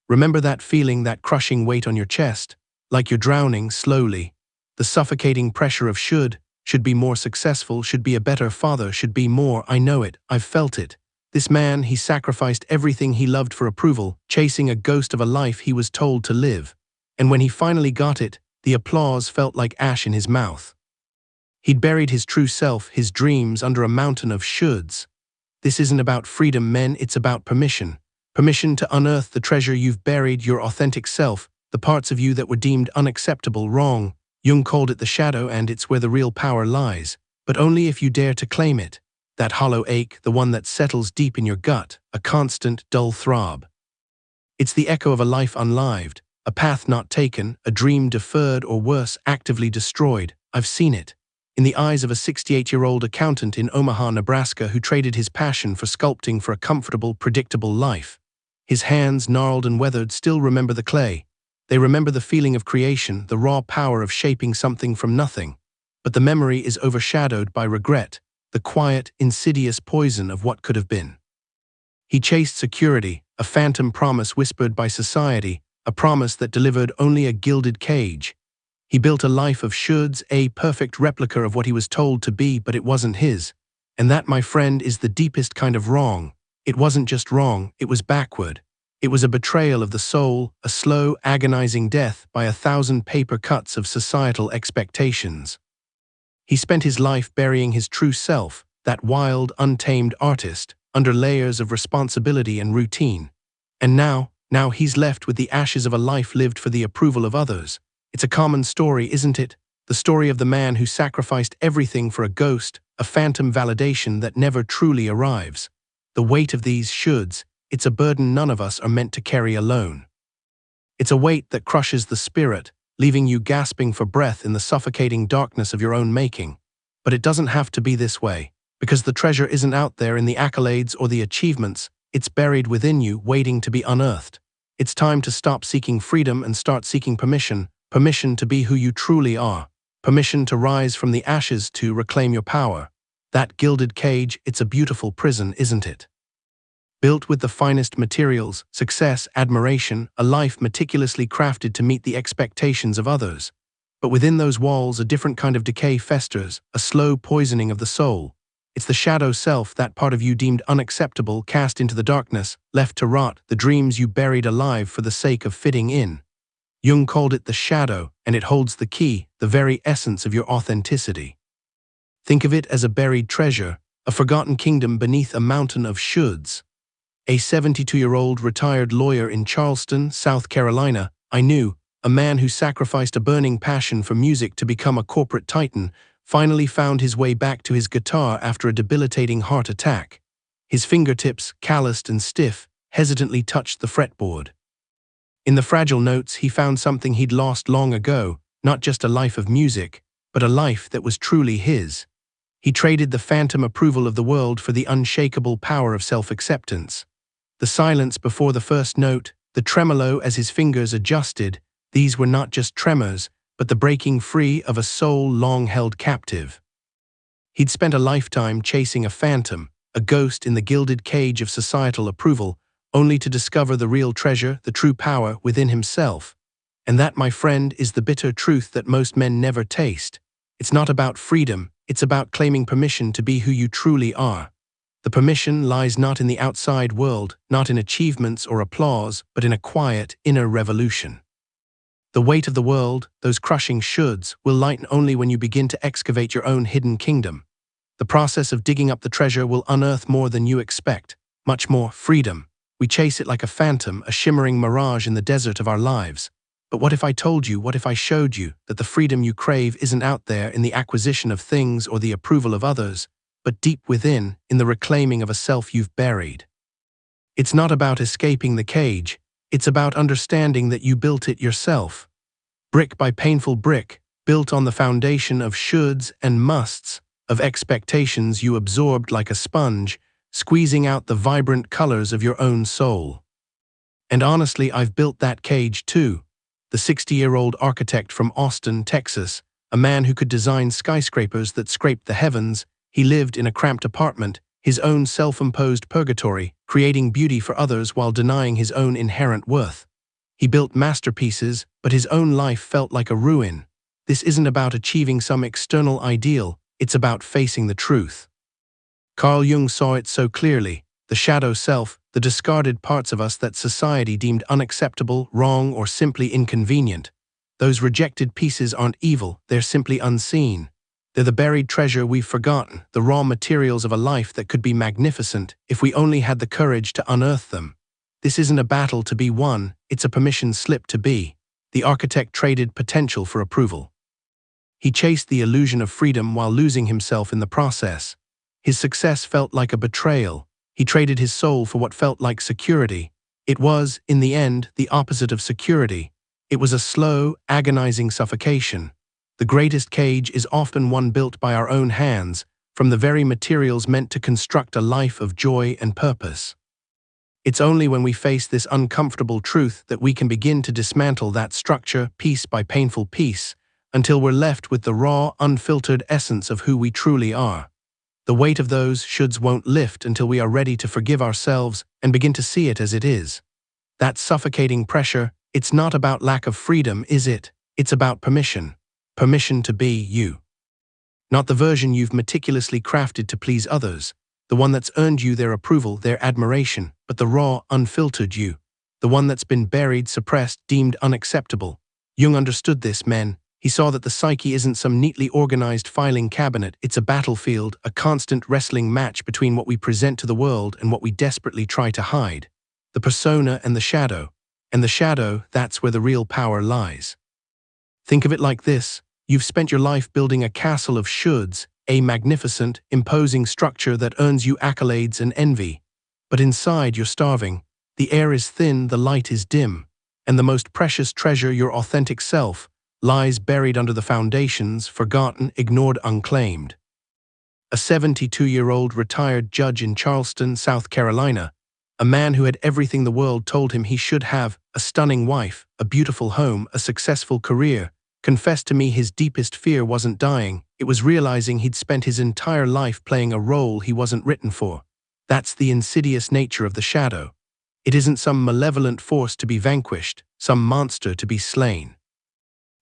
Remember that feeling, that crushing weight on your chest, like you're drowning slowly. The suffocating pressure of should be more successful, should be a better father, should be more. I know it, I've felt it. This man, he sacrificed everything he loved for approval, chasing a ghost of a life he was told to live. And when he finally got it, the applause felt like ash in his mouth. He'd buried his true self, his dreams, under a mountain of shoulds. This isn't about freedom, men, it's about permission. Permission to unearth the treasure you've buried, your authentic self, the parts of you that were deemed unacceptable, wrong. Jung called it the shadow, and it's where the real power lies, but only if you dare to claim it. That hollow ache, the one that settles deep in your gut, a constant, dull throb. It's the echo of a life unlived, a path not taken, a dream deferred, or worse, actively destroyed. I've seen it. In the eyes of a 68-year-old accountant in Omaha, Nebraska, who traded his passion for sculpting for a comfortable, predictable life. His hands, gnarled and weathered, still remember the clay. They remember the feeling of creation, the raw power of shaping something from nothing. But the memory is overshadowed by regret, the quiet, insidious poison of what could have been. He chased security, a phantom promise whispered by society, a promise that delivered only a gilded cage. He built a life of shoulds, a perfect replica of what he was told to be, but it wasn't his. And that, my friend, is the deepest kind of wrong. It wasn't just wrong, it was backward. It was a betrayal of the soul, a slow, agonizing death by 1,000 paper cuts of societal expectations. He spent his life burying his true self, that wild, untamed artist, under layers of responsibility and routine. And now he's left with the ashes of a life lived for the approval of others. It's a common story, isn't it? The story of the man who sacrificed everything for a ghost, a phantom validation that never truly arrives. The weight of these shoulds, it's a burden none of us are meant to carry alone. It's a weight that crushes the spirit, leaving you gasping for breath in the suffocating darkness of your own making. But it doesn't have to be this way, because the treasure isn't out there in the accolades or the achievements, it's buried within you, waiting to be unearthed. It's time to stop seeking freedom and start seeking permission, permission to be who you truly are, permission to rise from the ashes to reclaim your power. That gilded cage, it's a beautiful prison, isn't it? Built with the finest materials, success, admiration, a life meticulously crafted to meet the expectations of others. But within those walls, a different kind of decay festers, a slow poisoning of the soul. It's the shadow self, that part of you deemed unacceptable, cast into the darkness, left to rot, the dreams you buried alive for the sake of fitting in. Jung called it the shadow, and it holds the key, the very essence of your authenticity. Think of it as a buried treasure, a forgotten kingdom beneath a mountain of shoulds. A 72-year-old retired lawyer in Charleston, South Carolina, I knew, a man who sacrificed a burning passion for music to become a corporate titan, finally found his way back to his guitar after a debilitating heart attack. His fingertips, calloused and stiff, hesitantly touched the fretboard. In the fragile notes, he found something he'd lost long ago, not just a life of music, but a life that was truly his. He traded the phantom approval of the world for the unshakable power of self-acceptance. The silence before the first note, the tremolo as his fingers adjusted, these were not just tremors, but the breaking free of a soul long held captive. He'd spent a lifetime chasing a phantom, a ghost in the gilded cage of societal approval, only to discover the real treasure, the true power within himself. And that, my friend, is the bitter truth that most men never taste. It's not about freedom, it's about claiming permission to be who you truly are. The permission lies not in the outside world, not in achievements or applause, but in a quiet, inner revolution. The weight of the world, those crushing shoulds, will lighten only when you begin to excavate your own hidden kingdom. The process of digging up the treasure will unearth more than you expect, much more freedom. We chase it like a phantom, a shimmering mirage in the desert of our lives. But what if I told you, what if I showed you, that the freedom you crave isn't out there in the acquisition of things or the approval of others, but deep within, in the reclaiming of a self you've buried? It's not about escaping the cage, it's about understanding that you built it yourself. Brick by painful brick, built on the foundation of shoulds and musts, of expectations you absorbed like a sponge, squeezing out the vibrant colors of your own soul. And honestly, I've built that cage too. The 60-year-old architect from Austin, Texas, a man who could design skyscrapers that scraped the heavens, he lived in a cramped apartment, his own self-imposed purgatory, creating beauty for others while denying his own inherent worth. He built masterpieces, but his own life felt like a ruin. This isn't about achieving some external ideal, it's about facing the truth. Carl Jung saw it so clearly: the shadow self, the discarded parts of us that society deemed unacceptable, wrong, or simply inconvenient. Those rejected pieces aren't evil, they're simply unseen. They're the buried treasure we've forgotten, the raw materials of a life that could be magnificent if we only had the courage to unearth them. This isn't a battle to be won, it's a permission slip to be. The architect traded potential for approval. He chased the illusion of freedom while losing himself in the process. His success felt like a betrayal. He traded his soul for what felt like security. It was, in the end, the opposite of security. It was a slow, agonizing suffocation. The greatest cage is often one built by our own hands, from the very materials meant to construct a life of joy and purpose. It's only when we face this uncomfortable truth that we can begin to dismantle that structure piece by painful piece, until we're left with the raw, unfiltered essence of who we truly are. The weight of those shoulds won't lift until we are ready to forgive ourselves and begin to see it as it is. That suffocating pressure, it's not about lack of freedom, is it? It's about permission. Permission to be you. Not the version you've meticulously crafted to please others, the one that's earned you their approval, their admiration, but the raw, unfiltered you. The one that's been buried, suppressed, deemed unacceptable. Jung understood this, men. He saw that the psyche isn't some neatly organized filing cabinet, it's a battlefield, a constant wrestling match between what we present to the world and what we desperately try to hide. The persona and the shadow. And the shadow, that's where the real power lies. Think of it like this: you've spent your life building a castle of shoulds, a magnificent, imposing structure that earns you accolades and envy. But inside you're starving. The air is thin, the light is dim. And the most precious treasure, your authentic self, lies buried under the foundations, forgotten, ignored, unclaimed. A 72-year-old retired judge in Charleston, South Carolina, a man who had everything the world told him he should have, a stunning wife, a beautiful home, a successful career, confessed to me his deepest fear wasn't dying, it was realizing he'd spent his entire life playing a role he wasn't written for. That's the insidious nature of the shadow. It isn't some malevolent force to be vanquished, some monster to be slain.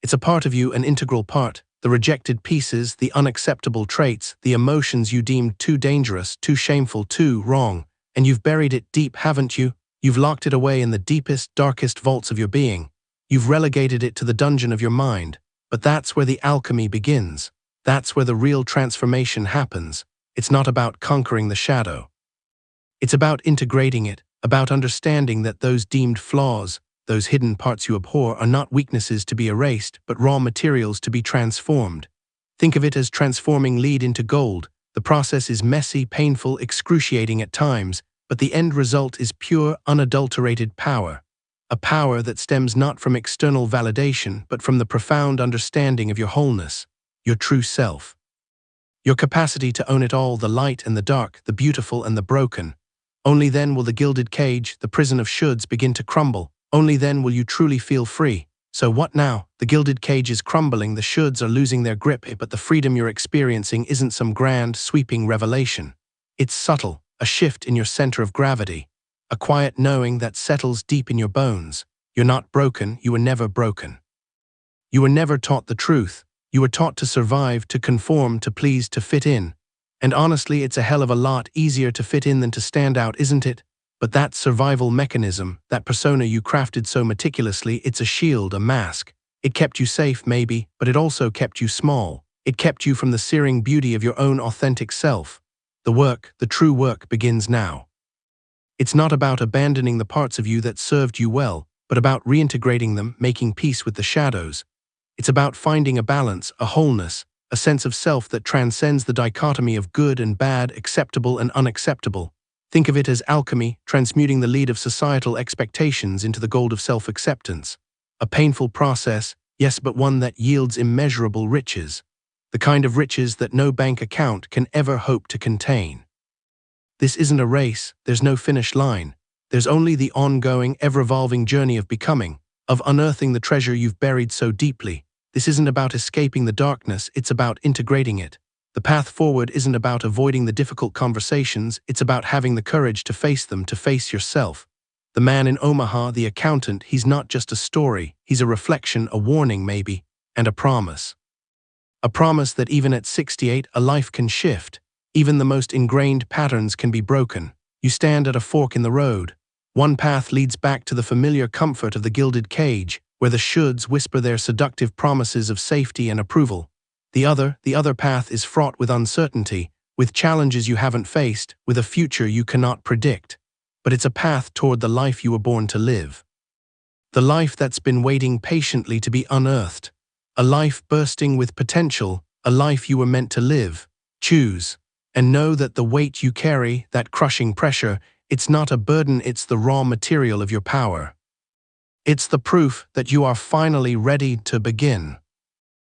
It's a part of you, an integral part, the rejected pieces, the unacceptable traits, the emotions you deemed too dangerous, too shameful, too wrong, and you've buried it deep, haven't you? You've locked it away in the deepest, darkest vaults of your being. You've relegated it to the dungeon of your mind. But that's where the alchemy begins. That's where the real transformation happens. It's not about conquering the shadow. It's about integrating it, about understanding that those deemed flaws, those hidden parts you abhor, are not weaknesses to be erased, but raw materials to be transformed. Think of it as transforming lead into gold. The process is messy, painful, excruciating at times, but the end result is pure, unadulterated power. A power that stems not from external validation, but from the profound understanding of your wholeness, your true self. Your capacity to own it all, the light and the dark, the beautiful and the broken. Only then will the gilded cage, the prison of shoulds, begin to crumble. Only then will you truly feel free. So what now? The gilded cage is crumbling, the shoulds are losing their grip, but the freedom you're experiencing isn't some grand, sweeping revelation. It's subtle, a shift in your center of gravity. A quiet knowing that settles deep in your bones. You're not broken, you were never broken. You were never taught the truth. You were taught to survive, to conform, to please, to fit in. And honestly, it's a hell of a lot easier to fit in than to stand out, isn't it? But that survival mechanism, that persona you crafted so meticulously, it's a shield, a mask. It kept you safe, maybe, but it also kept you small. It kept you from the searing beauty of your own authentic self. The work, the true work, begins now. It's not about abandoning the parts of you that served you well, but about reintegrating them, making peace with the shadows. It's about finding a balance, a wholeness, a sense of self that transcends the dichotomy of good and bad, acceptable and unacceptable. Think of it as alchemy, transmuting the lead of societal expectations into the gold of self-acceptance. A painful process, yes, but one that yields immeasurable riches. The kind of riches that no bank account can ever hope to contain. This isn't a race, there's no finish line. There's only the ongoing, ever-evolving journey of becoming, of unearthing the treasure you've buried so deeply. This isn't about escaping the darkness, it's about integrating it. The path forward isn't about avoiding the difficult conversations, it's about having the courage to face them, to face yourself. The man in Omaha, the accountant, he's not just a story, he's a reflection, a warning maybe, and a promise. A promise that even at 68, a life can shift. Even the most ingrained patterns can be broken. You stand at a fork in the road. One path leads back to the familiar comfort of the gilded cage, where the shoulds whisper their seductive promises of safety and approval. The other path is fraught with uncertainty, with challenges you haven't faced, with a future you cannot predict. But it's a path toward the life you were born to live. The life that's been waiting patiently to be unearthed. A life bursting with potential, a life you were meant to live. Choose, and know that the weight you carry, that crushing pressure, it's not a burden, it's the raw material of your power. It's the proof that you are finally ready to begin.